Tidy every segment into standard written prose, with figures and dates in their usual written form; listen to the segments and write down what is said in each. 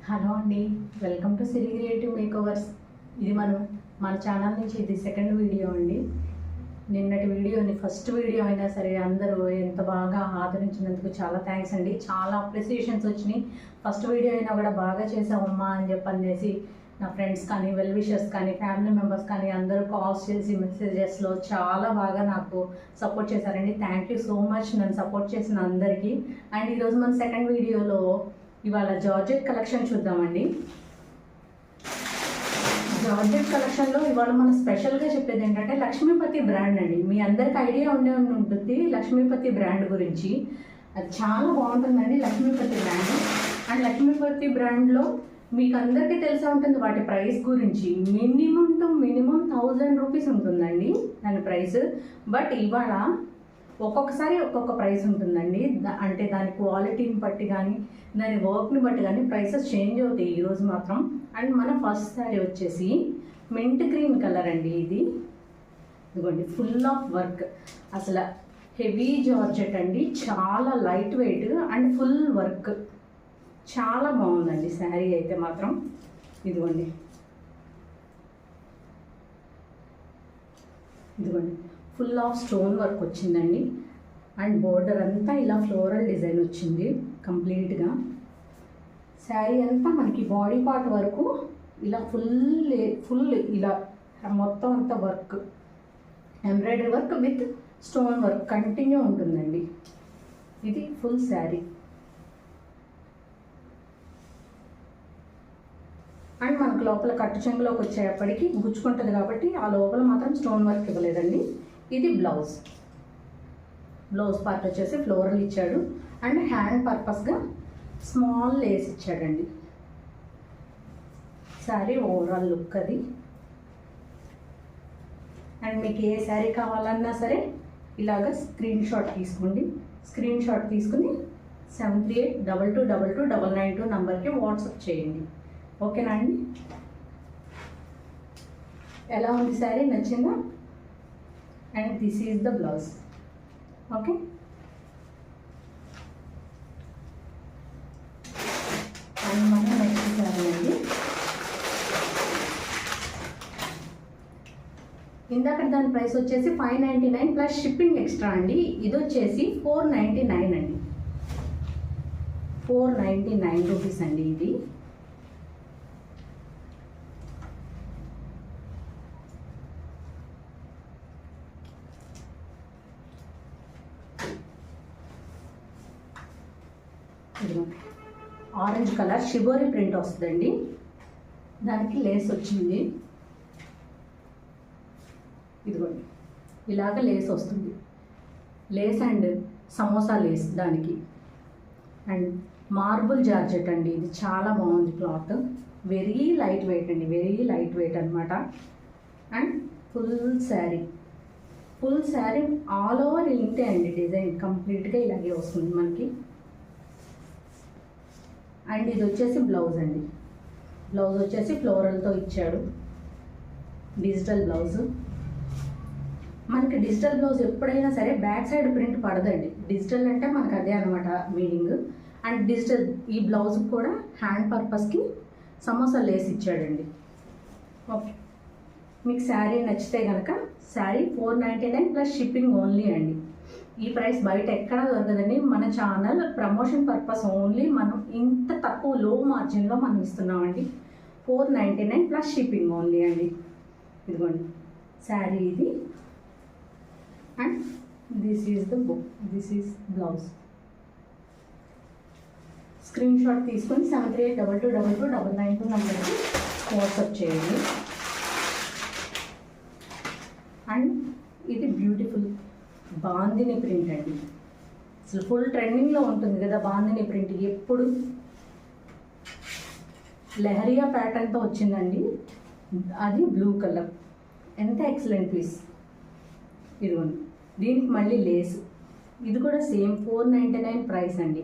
Hello అండి, welcome to Siri creative makeovers. ఇది మన ఛానల్ నుంచి ఇది సెకండ్ వీడియో అండి. నిన్నటి వీడియోని ఫస్ట్ వీడియో అయినా సరే అందరూ ఎంత బాగా ఆదరించినందుకు చాలా థ్యాంక్స్ అండి. చాలా అప్రిసియేషన్స్ వచ్చినాయి. ఫస్ట్ వీడియో అయినా కూడా బాగా చేసావమ్మా అని చెప్పనేసి నా ఫ్రెండ్స్ కానీ, వెల్ విషర్స్ కానీ, ఫ్యామిలీ మెంబర్స్ కానీ అందరూ కాల్స్ చేసి మెసేజెస్లో చాలా బాగా నాకు సపోర్ట్ చేశారండి. థ్యాంక్ యూ సో మచ్ నన్ను సపోర్ట్ చేసిన అందరికీ. అండ్ ఈరోజు మన సెకండ్ వీడియోలో ఇవాళ జార్జెట్ కలెక్షన్ చూద్దామండి. జార్జెట్ కలెక్షన్లో ఇవాళ మనం స్పెషల్గా చెప్పేది ఏంటంటే లక్ష్మీపతి బ్రాండ్ అండి. మీ అందరికి ఐడియా ఉంటుంది లక్ష్మీపతి బ్రాండ్ గురించి. అది చాలా బాగుంటుందండి లక్ష్మీపతి బ్రాండ్. అండ్ లక్ష్మీపతి బ్రాండ్లో మీకు అందరికీ తెలిసే ఉంటుంది వాటి ప్రైస్ గురించి. మినిమం టు మినిమం 1000 రూపీస్ ఉంటుందండి దాని ప్రైస్. బట్ ఇవాళ ఒక్కొక్కసారి ఒక్కొక్క ప్రైస్ ఉంటుందండి. అంటే దాని క్వాలిటీని బట్టి కానీ, దాని వర్క్ని బట్టి కానీ ప్రైసెస్ చేంజ్ అవుతాయి ఈరోజు మాత్రం. అండ్ మన ఫస్ట్ శారీ వచ్చేసి మింట్ గ్రీన్ కలర్ అండి. ఇదిగోండి ఫుల్ ఆఫ్ వర్క్, అసలు హెవీ జార్జెట్ అండి. చాలా light weight and full work, చాలా బాగుందండి శారీ అయితే మాత్రం. ఇదిగోండి ఫుల్ ఆఫ్ స్టోన్ వర్క్ వచ్చిందండి. అండ్ బోర్డర్ అంతా ఇలా ఫ్లోరల్ డిజైన్ వచ్చింది కంప్లీట్గా. శారీ అంతా మనకి బాడీ పార్ట్ వరకు ఇలా ఫుల్ ఇలా మొత్తం అంతా work, embroidery work with stone work continue ఉంటుందండి. ఇది ఫుల్ శారీ. అండ్ మనకు లోపల కట్టు చెంగులోకి వచ్చేప్పటికి గుచ్చుకుంటుంది కాబట్టి ఆ లోపల మాత్రం స్టోన్ వర్క్ ఇవ్వలేదండి. ఇది బ్లౌజ్ పార్ట్ వచ్చేసి ఫ్లోరల్ ఇచ్చాడు. అండ్ హ్యాండ్ పర్పస్గా స్మాల్ లేస్ ఇచ్చాడండి. శారీ ఓవరాల్ లుక్ అది. అండ్ మీకు ఏ శారీ కావాలన్నా సరే ఇలాగ స్క్రీన్ షాట్ తీసుకోండి. స్క్రీన్ షాట్ తీసుకుని 7382222992 నంబర్కి వాట్సాప్ చేయండి. ఓకేనా అండి? ఎలా ఉంది శారీ, నచ్చిందా? And this is the blouse. Okay, and మన నెక్స్ట్ శారీ అండి. ఇందాక దాని ప్రైస్ వచ్చేసి 599 ప్లస్ షిప్పింగ్ ఎక్స్ట్రా అండి. ఇది వచ్చేసి 499 అండి. 499 రూపీస్ అండి ఇది. ఆరెంజ్ కలర్ షిబోరి ప్రింట్ వస్తుందండి. దానికి లేస్ వచ్చింది. ఇదిగోండి ఇలాగ లేస్ వస్తుంది. లేస్ అండ్ సమోసా లేస్ దానికి. అండ్ మార్బుల్ జార్జెట్ అండి. ఇది చాలా బాగుంది క్లాత్. వెరీ లైట్ వెయిట్ అండి, వెరీ లైట్ వెయిట్ అనమాట. And full sari all over ఇంతే అండి. డిజైన్ కంప్లీట్గా ఇలాగే వస్తుంది మనకి. అండ్ ఇది వచ్చేసి బ్లౌజ్ అండి. బ్లౌజ్ వచ్చేసి ఫ్లోరల్తో ఇచ్చాడు. Digital blouse. మనకి డిజిటల్ బ్లౌజ్ ఎప్పుడైనా సరే బ్యాక్ సైడ్ ప్రింట్ పడదండి. డిజిటల్ అంటే మనకు అదే అనమాట మీనింగ్. అండ్ డిజిటల్ ఈ బ్లౌజ్ కూడా హ్యాండ్ పర్పస్కి సమోసా లేస్ ఇచ్చాడండి. ఓకే, మీకు శారీ నచ్చితే కనుక శారీ 499 ప్లస్ షిప్పింగ్ ఓన్లీ అండి. ఈ ప్రైస్ బయట ఎక్కడా దొరకదండి. మన ఛానల్ ప్రమోషన్ పర్పస్ ఓన్లీ మనం ఇంత తక్కువ లో మార్జిన్లో మనం ఇస్తున్నామండి. 499 ప్లస్ షిప్పింగ్ ఓన్లీ అండి. ఇదిగోండి శారీ ఇది. And this is blouse. Screen shot తీసుకొని 7382222992 నెంబర్కి వాట్సాప్ చేయండి. అండ్ ఇది బ్యూటిఫుల్ బాందిని ప్రింట్ అండి. అసలు ఫుల్ ట్రెండింగ్లో ఉంటుంది కదా బాందిని ప్రింట్. ఎప్పుడు లెహరియా ప్యాటర్న్తో వచ్చిందండి. అది బ్లూ కలర్. ఎంత ఎక్సలెంట్ పీస్. ఇదిగోండి దీనికి మళ్ళీ లేస్. ఇది కూడా సేమ్ 499 ప్రైస్ అండి.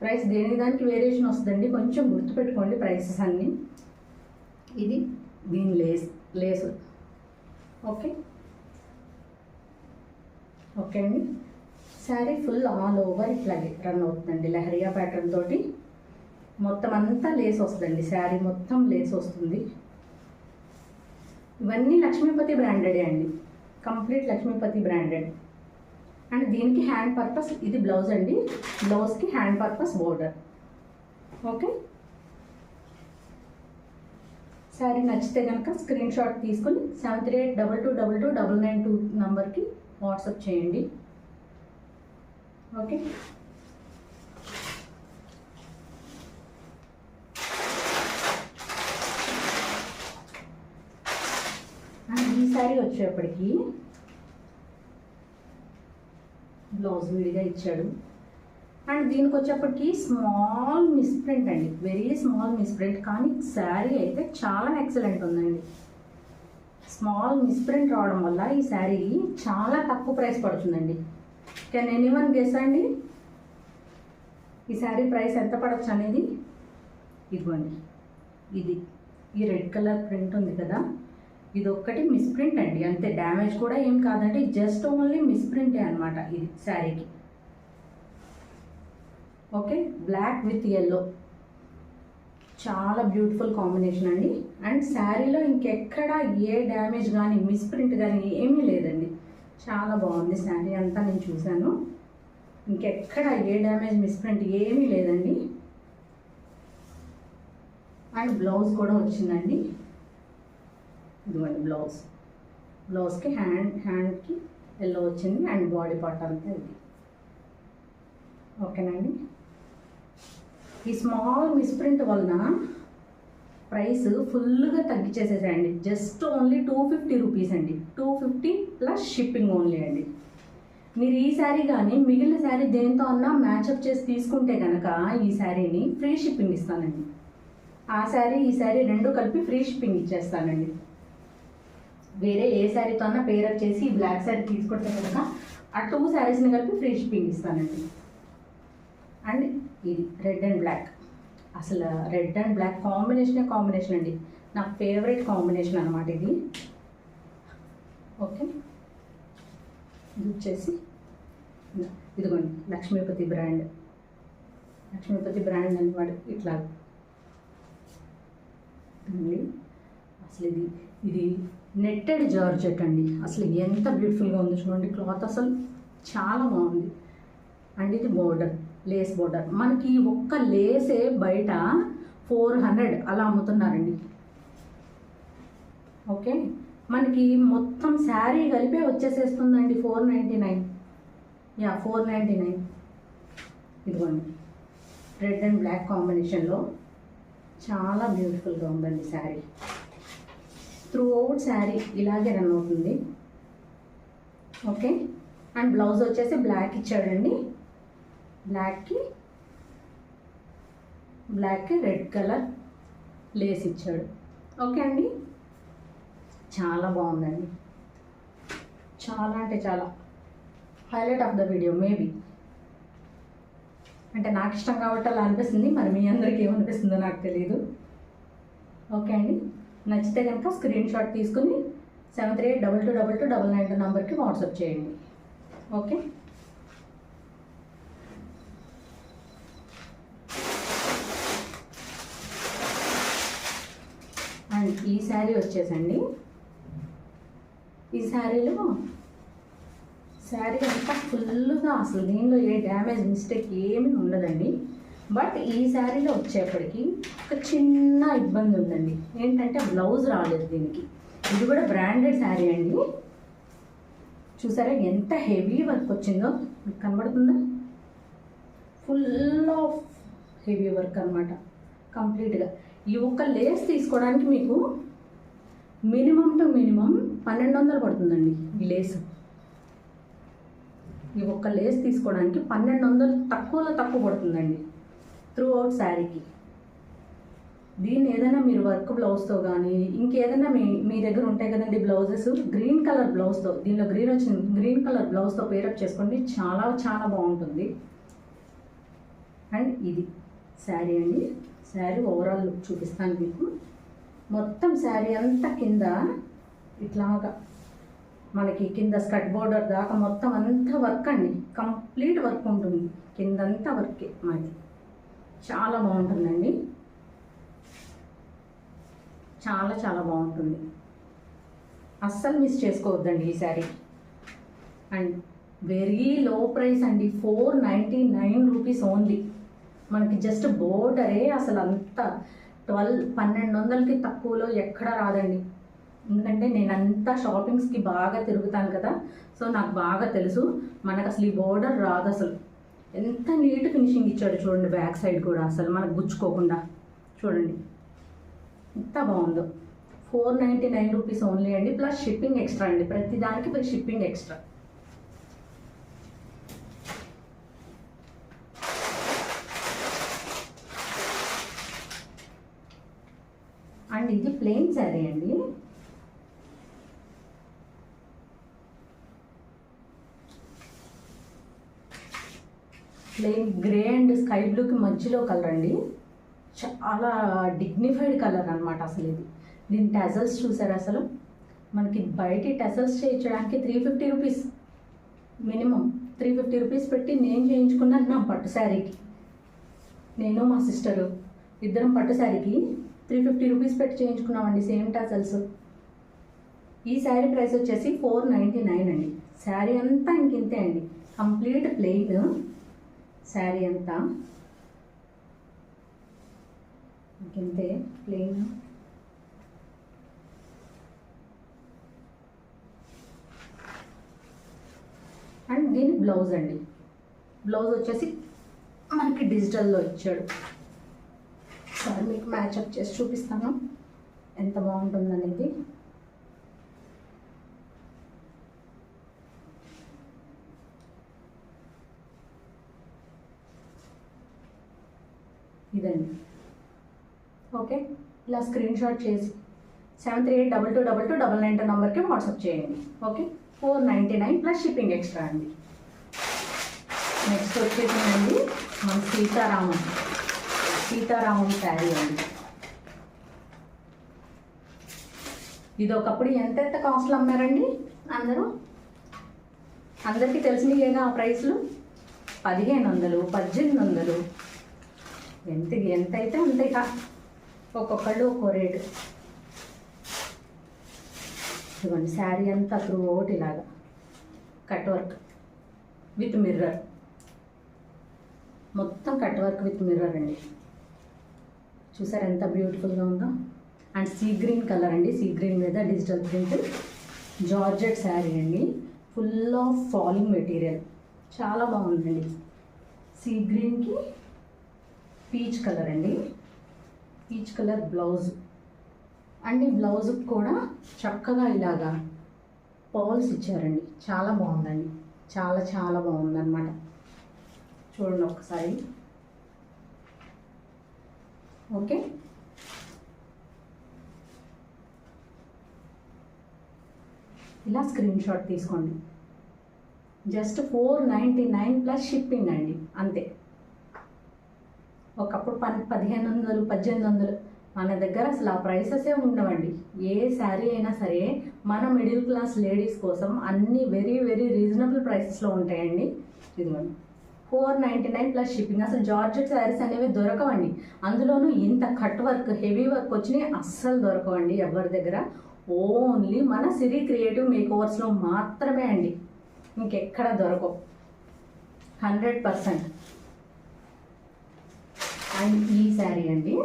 ప్రైస్ దేనికి దానికి వేరియేషన్ వస్తుందండి, కొంచెం గుర్తుపెట్టుకోండి ప్రైసెస్ అన్నీ. ఇది దీని లేస్. ఓకే అండి. శారీ ఫుల్ ఆల్ ఓవర్ ఇట్లాగే రన్ అవుతుందండి లెహరియా ప్యాటర్న్ తోటి. మొత్తం అంతా లేస్ వస్తుందండి, శారీ మొత్తం లేస్ వస్తుంది. ఇవన్నీ లక్ష్మీపతి బ్రాండెడే అండి, కంప్లీట్ లక్ష్మీపతి బ్రాండెడ్. అండ్ దీనికి హ్యాండ్ పర్పస్, ఇది బ్లౌజ్ అండి, బ్లౌజ్కి hand purpose border. Okay, sari నచ్చితే కనుక స్క్రీన్ షాట్ తీసుకొని 7382222992 నంబర్కి వాట్సాప్ చేయండి. ఓకే, అండ్ ఈ శారీ వచ్చేప్పటికి బ్లౌజ్ విడిగా ఇచ్చాడు. అండ్ దీనికి వచ్చేప్పటికి స్మాల్ మిస్ప్రింట్ అండి, వెరీ స్మాల్ మిస్ప్రింట్, కానీ శారీ అయితే చాలా ఎక్సలెంట్ ఉందండి. స్మాల్ మిస్ప్రింట్ రావడం వల్ల ఈ శారీ చాలా తక్కువ ప్రైస్ పడుతుందండి. కెన్ ఎనీవన్ గెస్ అండి ఈ శారీ ప్రైస్ ఎంత పడవచ్చు అనేది? ఇదిగోండి, ఇది ఈ రెడ్ కలర్ ప్రింట్ ఉంది కదా, ఇది ఒక్కటి మిస్ప్రింట్ అండి, అంతే. డ్యామేజ్ కూడా ఏం కాదండి, జస్ట్ ఓన్లీ మిస్ప్రింటే అనమాట ఇది శారీకి. ఓకే, బ్లాక్ విత్ ఎల్లో చాలా బ్యూటిఫుల్ కాంబినేషన్ అండి. అండ్ శారీలో ఇంకెక్కడ ఏ డ్యామేజ్ కానీ మిస్ప్రింట్ కానీ ఏమీ లేదండి, చాలా బాగుంది శారీ అంతా. నేను చూశాను, ఇంకెక్కడ ఏ డ్యామేజ్ మిస్ప్రింట్ ఏమీ లేదండి. అండ్ బ్లౌజ్ కూడా వచ్చిందండి, ఇదిగోండి బ్లౌజ్. బ్లౌజ్కి హ్యాండ్కి ఎల్లో వచ్చింది, అండ్ బాడీ పార్ట్ అంతా ఇది. ఓకేనండి, ఈ స్మాల్ మిస్ప్రింట్ వలన ప్రైస్ ఫుల్గా తగ్గించేసేసండి. జస్ట్ ఓన్లీ 250 రూపీస్ అండి, 250 ప్లస్ షిప్పింగ్ ఓన్లీ అండి. మీరు ఈ శారీ కానీ మిగిలిన శారీ దేంతో అన్నా మ్యాచప్ చేసి తీసుకుంటే కనుక ఈ శారీని ఫ్రీ షిప్పింగ్ ఇస్తానండి. ఆ శారీ ఈ శారీ రెండు కలిపి ఫ్రీ షిప్పింగ్ ఇచ్చేస్తానండి. వేరే ఏ శారీతో అన్నా పేరప్ చేసి ఈ బ్లాక్ శారీ తీసుకుంటే కనుక ఆ 2 శారీస్ని కలిపి ఫ్రీ షిప్పింగ్ ఇస్తానండి. అండ్ ఇది రెడ్ అండ్ బ్లాక్, అసలు రెడ్ అండ్ బ్లాక్ కాంబినేషన్ అండి, నా ఫేవరెట్ కాంబినేషన్ అనమాట ఇది. ఓకే, ఇది వచ్చేసి ఇదిగోండి లక్ష్మీపతి బ్రాండ్ అనమాట. ఇట్లా అసలు ఇది నెట్టెడ్ జార్జెట్ అండి, అసలు ఎంత బ్యూటిఫుల్గా ఉంది చూడండి, క్లాత్ అసలు చాలా బాగుంది. అండ్ ఇది బోర్డర్, లేస్ బోర్డర్. మనకి ఒక్క లేసే బయట 400 అలా అమ్ముతున్నారండి. ఓకే, మనకి మొత్తం శారీ కలిపే వచ్చేసేస్తుందండి 499. 499. ఇదిగోండి రెడ్ అండ్ బ్లాక్ కాంబినేషన్లో చాలా బ్యూటిఫుల్గా ఉందండి శారీ. త్రూ అవుట్ శారీ ఇలాగే రన్ అవుతుంది. ఓకే, అండ్ బ్లౌజ్ వచ్చేసి బ్లాక్ ఇచ్చాడండి, బ్లాక్కి రెడ్ కలర్ లేస్ ఇచ్చాడు. ఓకే అండి, చాలా బాగుందండి, చాలా అంటే చాలా highlight of the video. Maybe అంటే నాకు ఇష్టం కాబట్టి అలా అనిపిస్తుంది, మరి మీ అందరికీ ఏమనిపిస్తుందో నాకు తెలియదు. ఓకే అండి, నచ్చితే కనుక స్క్రీన్ షాట్ తీసుకుని 7382222992 నంబర్కి వాట్సాప్ చేయండి. ఓకే, అండ్ ఈ శారీ వచ్చేసండి, ఈ శారీలో శారీ అంతా ఫుల్గా అసలు దీనిలో ఏ డ్యామేజ్ మిస్టేక్ ఏమీ ఉండదండి. బట్ ఈ శారీలో వచ్చేప్పటికి ఒక చిన్న ఇబ్బంది ఉందండి, ఏంటంటే బ్లౌజ్ రాలేదు దీనికి. ఇది కూడా బ్రాండెడ్ శారీ అండి, చూసారా ఎంత హెవీ వర్క్ వచ్చిందో, మీకు కనబడుతుందా? ఫుల్ ఆఫ్ హెవీ వర్క్ అనమాట కంప్లీట్గా. ఈ ఒక్క లేస్ తీసుకోవడానికి మీకు మినిమం టు మినిమం 1200 పడుతుందండి ఈ లేస్. ఈ ఒక్క లేస్ తీసుకోవడానికి 1200 తక్కువలో తక్కువ పడుతుందండి త్రూ అవుట్ శారీకి. దీన్ని ఏదైనా మీరు వర్క్ బ్లౌజ్తో కానీ ఇంకేదైనా మీ దగ్గర ఉంటాయి కదండి బ్లౌజెస్, గ్రీన్ కలర్ బ్లౌజ్తో, దీనిలో గ్రీన్ వచ్చింది, గ్రీన్ కలర్ బ్లౌజ్తో పేరప్ చేసుకోండి, చాలా చాలా బాగుంటుంది. అండ్ ఇది శారీ అండి, శారీ ఓవరాల్ లుక్ చూపిస్తాను మీకు. మొత్తం శారీ అంతా కింద ఇట్లాగా మనకి కింద స్కర్ట్ బోర్డర్ దాకా మొత్తం అంతా వర్క్ అండి, కంప్లీట్ వర్క్ ఉంటుంది, కిందంతా వర్కే మనకి. చాలా బాగుంటుందండి, చాలా చాలా బాగుంటుంది. అస్సలు మిస్ చేసుకోవద్దండి ఈ sari. And very low price అండి, 499 రూపీస్ ఓన్లీ. మనకి జస్ట్ బోర్డరే అసలు అంత 1200-1200కి తక్కువలో ఎక్కడ రాదండి. ఎందుకంటే నేను అంతా షాపింగ్స్కి బాగా తిరుగుతాను కదా, సో నాకు బాగా తెలుసు. మనకు అసలు ఈ బోర్డర్ రాదు అసలు. ఎంత నీట్ ఫినిషింగ్ ఇచ్చాడు చూడండి, బ్యాక్ సైడ్ కూడా అసలు మనకు గుచ్చుకోకుండా. చూడండి ఎంత బాగుందో. 499 రూపీస్ ఓన్లీ అండి, ప్లస్ షిప్పింగ్ ఎక్స్ట్రా అండి. ప్రతి దానికి షిప్పింగ్ ఎక్స్ట్రా. అండ్ ఇది ప్లెయిన్ శారీ అండి. ప్లెయిన్ గ్రే అండ్ స్కై బ్లూకి మధ్యలో కలర్ అండి. చాలా డిగ్నిఫైడ్ కలర్ అనమాట అసలు ఇది. దీని టెజల్స్ చూసారు అసలు. మనకి బయట టెజల్స్ చేయించడానికి 350 రూపీస్ మినిమం. 350 రూపీస్ పెట్టి నేను చేయించుకున్నాను నా పట్టు శారీకి. నేను మా సిస్టరు ఇద్దరం పట్టు శారీకి 350 రూపీస్ పెట్టి చేయించుకున్నామండి సేమ్ టెజల్స్. ఈ శారీ ప్రైస్ వచ్చేసి 499 అండి. శారీ అంతా ఇంకింతే అండి, కంప్లీట్ ప్లెయిన్ శారీ అంతా ఇంకింతే ప్లెయిన్. అండ్ దీని బ్లౌజ్ అండి. బ్లౌజ్ వచ్చేసి మనకి డిజిటల్లో ఇచ్చాడు. సరే మీకు మ్యాచ్అప్ చేసి చూపిస్తాను ఎంత బాగుంటుందనేది. ఇదండి. ఓకే, ఇలా స్క్రీన్ షాట్ చేసి 73822299 నెంబర్కి వాట్సాప్ చేయండి. ఓకే, 499 ప్లస్ షిప్పింగ్ ఎక్స్ట్రా అండి. నెక్స్ట్ వచ్చేసిందండి మన సీతారామం శారీ అండి. ఇది ఒకప్పుడు ఎంత కాస్ట్లు అమ్మారండి అందరూ, అందరికీ తెలిసినయేగా ఆ ప్రైస్లు. 1500, 1800, ఎంత అయితే అంతే. ఒక్కొక్కళ్ళు ఒక్కో రేటు. ఇదిగోండి శారీ అంతా త్రూ అవుట్ ఇలాగా కట్ వర్క్ విత్ మిర్రర్, మొత్తం కట్ వర్క్ విత్ మిర్రర్ అండి. చూసారు ఎంత బ్యూటిఫుల్గా ఉందో. అండ్ సీ గ్రీన్ కలర్ అండి, సీ గ్రీన్ మీద డిజిటల్ ప్రింట్ జార్జెట్ శారీ అండి. ఫుల్ ఆఫ్ ఫాలింగ్ మెటీరియల్, చాలా బాగుందండి. సీ గ్రీన్కి పీచ్ కలర్ అండి, పీచ్ కలర్ బ్లౌజ్. అండ్ ఈ బ్లౌజ్కి కూడా చక్కగా ఇలాగా పర్ల్స్ ఇచ్చారండి. చాలా బాగుందండి, చాలా చాలా బాగుందన్నమాట. చూడండి ఒకసారి. ఓకే, ఇలా స్క్రీన్ షాట్ తీసుకోండి. జస్ట్ 499 ప్లస్ షిప్పింగ్ అండి, అంతే. ఒకప్పుడు 1500, 1800 మన దగ్గర అసలు ఆ ప్రైసెసే ఉండవండి. ఏ శారీ అయినా సరే మన మిడిల్ క్లాస్ లేడీస్ కోసం అన్నీ వెరీ వెరీ రీజనబుల్ ప్రైసెస్లో ఉంటాయండి. ఇదిగోండి 499 ప్లస్ షిప్పింగ్. అసలు జార్జెట్ శారీస్ అనేవి దొరకవండి, అందులోనూ ఇంత కట్ వర్క్ హెవీ వర్క్ వచ్చినాయి అస్సలు దొరకవండి ఎవరి దగ్గర. ఓన్లీ మన సిరి క్రియేటివ్ మేకోవర్స్లో మాత్రమే అండి, ఇంకెక్కడ దొరకవు 100%. అండ్ ఈ శారీ అండి,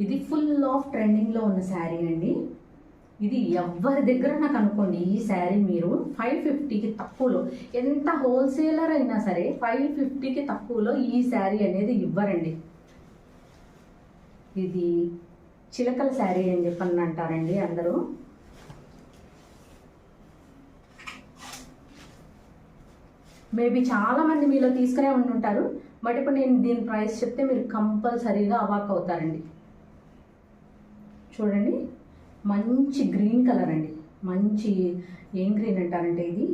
ఇది ఫుల్ ఆఫ్ ట్రెండింగ్లో ఉన్న శారీ అండి. ఇది ఎవరి దగ్గర నాకు అనుకోండి ఈ శారీ మీరు 550కి తక్కువలో, ఎంత హోల్సేలర్ అయినా సరే 550కి తక్కువలో ఈ శారీ అనేది ఇవ్వరండి. ఇది చిలకల శారీ అని చెప్పని అంటారండి అందరూ. మేబీ చాలామంది మీలో తీసుకునే ఉంటుంటారు, బట్ ఇప్పుడు నేను దీని ప్రైస్ చెప్తే మీరు కంపల్సరీగా అవాక్ అవుతారండి. చూడండి మంచి గ్రీన్ కలర్ అండి, మంచి ఏం గ్రీన్ అంటారంటే ఇది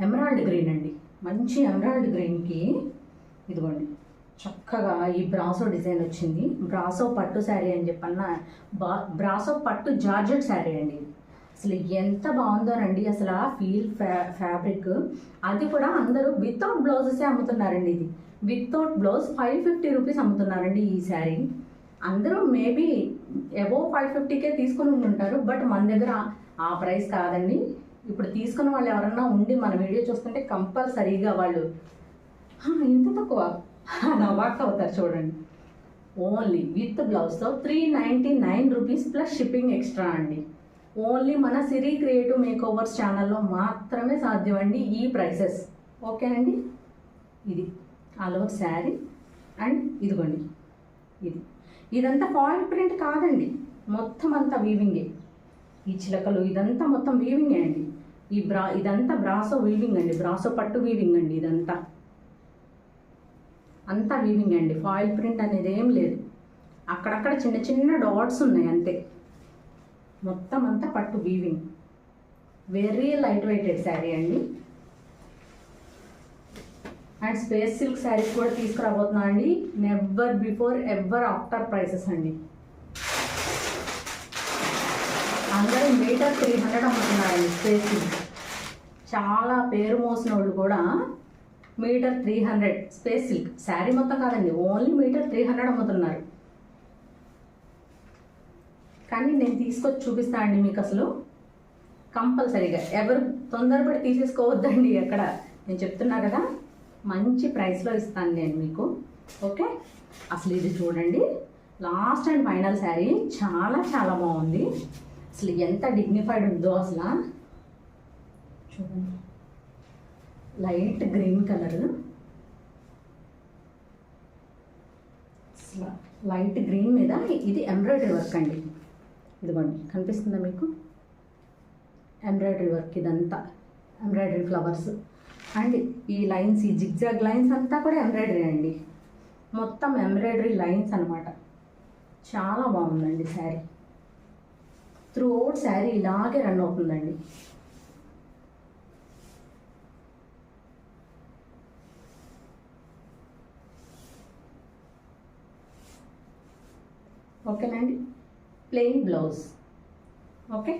ఎమరాల్డ్ గ్రీన్ అండి. మంచి ఎమరాల్డ్ గ్రీన్కి ఇదిగోండి చక్కగా ఈ బ్రాసో డిజైన్ వచ్చింది. బ్రాసో పట్టు శారీ అని చెప్పన్న బ్రాసో పట్టు జార్జెట్ శారీ అండి. అసలు ఎంత బాగుందోనండి అసలు ఆ ఫీల్ ఫ్యాబ్రిక్. అది కూడా అందరూ వితౌట్ బ్లౌజెసే అమ్ముతున్నారండి. ఇది వితౌట్ బ్లౌజ్ 550 రూపీస్ అమ్ముతున్నారండి ఈ శారీ. అందరూ మేబీ అబోవ్ 550కే తీసుకుని ఉంటారు, బట్ మన దగ్గర ఆ ప్రైస్ కాదండి. ఇప్పుడు తీసుకున్న వాళ్ళు ఎవరన్నా ఉండి మన వీడియో చూస్తుంటే కంపల్సరీగా వాళ్ళు ఇంత తక్కువ నవ్వాక్ అవుతారు చూడండి. ఓన్లీ విత్ బ్లౌజ్తో 399 రూపీస్ ప్లస్ షిప్పింగ్ ఎక్స్ట్రా అండి. ఓన్లీ మన సిరి క్రియేటివ్ మేకోవర్స్ ఛానల్లో మాత్రమే సాధ్యం అండి ఈ ప్రైసెస్. ఓకేనండి. ఇది ఆల్ ఓవర్ శారీ అండ్ ఇదిగోండి ఇదంతా ఫాయిల్ ప్రింట్ కాదండి, మొత్తం అంతా వీవింగే. ఈ చిలకలు ఇదంతా మొత్తం వీవింగే అండి. ఇదంతా బ్రాసో వీవింగ్ అండి, బ్రాసో పట్టు వీవింగ్ అండి. ఇదంతా అంతా వీవింగ్ అండి, ఫాయిల్ ప్రింట్ అనేది ఏం లేదు. అక్కడక్కడ చిన్న చిన్న డాట్స్ ఉన్నాయి అంతే. మొత్తం అంతా పట్టు weaving. Very light weighted sari అండి. అండ్ స్పేస్ సిల్క్ శారీస్ కూడా తీసుకురాబోతున్నా అండి. Never before ever after prices అండి. అందరూ మీటర్ 300 అమ్ముతున్నారండి స్పేస్ సిల్క్. చాలా పేరు మోసిన వాళ్ళు కూడా మీటర్ 300 స్పేస్ సిల్క్ శారీ మొత్తం కాదండి, ఓన్లీ మీటర్ 300 అమ్ముతున్నారు. కానీ నేను తీసుకొచ్చి చూపిస్తా అండి మీకు. అసలు కంపల్సరీగా ఎవరు తొందరపడి తీసేసుకోవద్దండి. అక్కడ నేను చెప్తున్నా కదా, మంచి ప్రైస్లో ఇస్తాను నేను మీకు. ఓకే. అసలు ఇది చూడండి, లాస్ట్ అండ్ ఫైనల్ శారీ చాలా చాలా బాగుంది. అసలు ఎంత డిగ్నిఫైడ్ ఉందో అసలు. చూడండి, లైట్ గ్రీన్ కలర్, అసలు లైట్ గ్రీన్ మీద ఇది ఎంబ్రాయిడరీ వర్క్ అండి. ఇదిగోండి కనిపిస్తుందా మీకు? ఎంబ్రాయిడరీ వర్క్, ఇదంతా ఎంబ్రాయిడరీ ఫ్లవర్స్ అండ్ ఈ లైన్స్, ఈ జిగ్జాగ్ లైన్స్ అంతా కూడా ఎంబ్రాయిడరీ అండి. మొత్తం ఎంబ్రాయిడరీ లైన్స్ అనమాట. చాలా బాగుందండి శారీ. త్రూ అవుట్ శారీ ఇలాగే రన్ అవుతుందండి. ఓకేనండి. Plain blouse. ఓకే.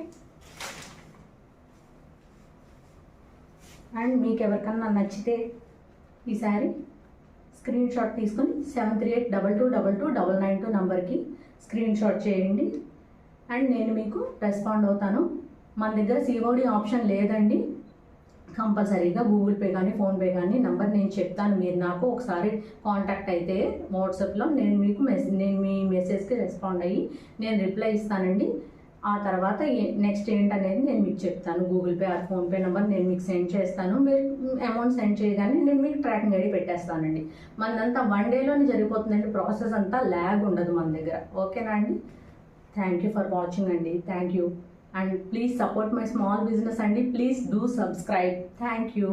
అండ్ మీకు ఎవరికన్నా నచ్చితే ఈ శారీ స్క్రీన్ షాట్ తీసుకొని 7382222992 నంబర్కి స్క్రీన్ షాట్ చేయండి. అండ్ నేను మీకు రెస్పాండ్ అవుతాను. మన దగ్గర సిఓడి ఆప్షన్ లేదండి. కంపల్సరీగా గూగుల్ పే కానీ ఫోన్పే కానీ నంబర్ నేను చెప్తాను. మీరు నాకు ఒకసారి కాంటాక్ట్ అయితే వాట్సాప్లో నేను మీకు నేను మీ మెసేజ్కి రెస్పాండ్ అయ్యి నేను రిప్లై ఇస్తానండి. ఆ తర్వాత నెక్స్ట్ ఏంటనేది నేను మీకు చెప్తాను. Google pay are PhonePe number నేను మీకు సెండ్ చేస్తాను. మీరు అమౌంట్ సెండ్ చేయగానే నేను మీకు ట్రాకింగ్ ఐడి పెట్టేస్తానండి. మనదంతా 1 డేలోనే జరిగిపోతుందండి. ప్రాసెస్ అంతా ల్యాగ్ ఉండదు మన దగ్గర. ఓకేనా అండి. థ్యాంక్ యూ ఫర్ వాచింగ్ అండి. Thank you. And please support my small business and please do subscribe. Thank you.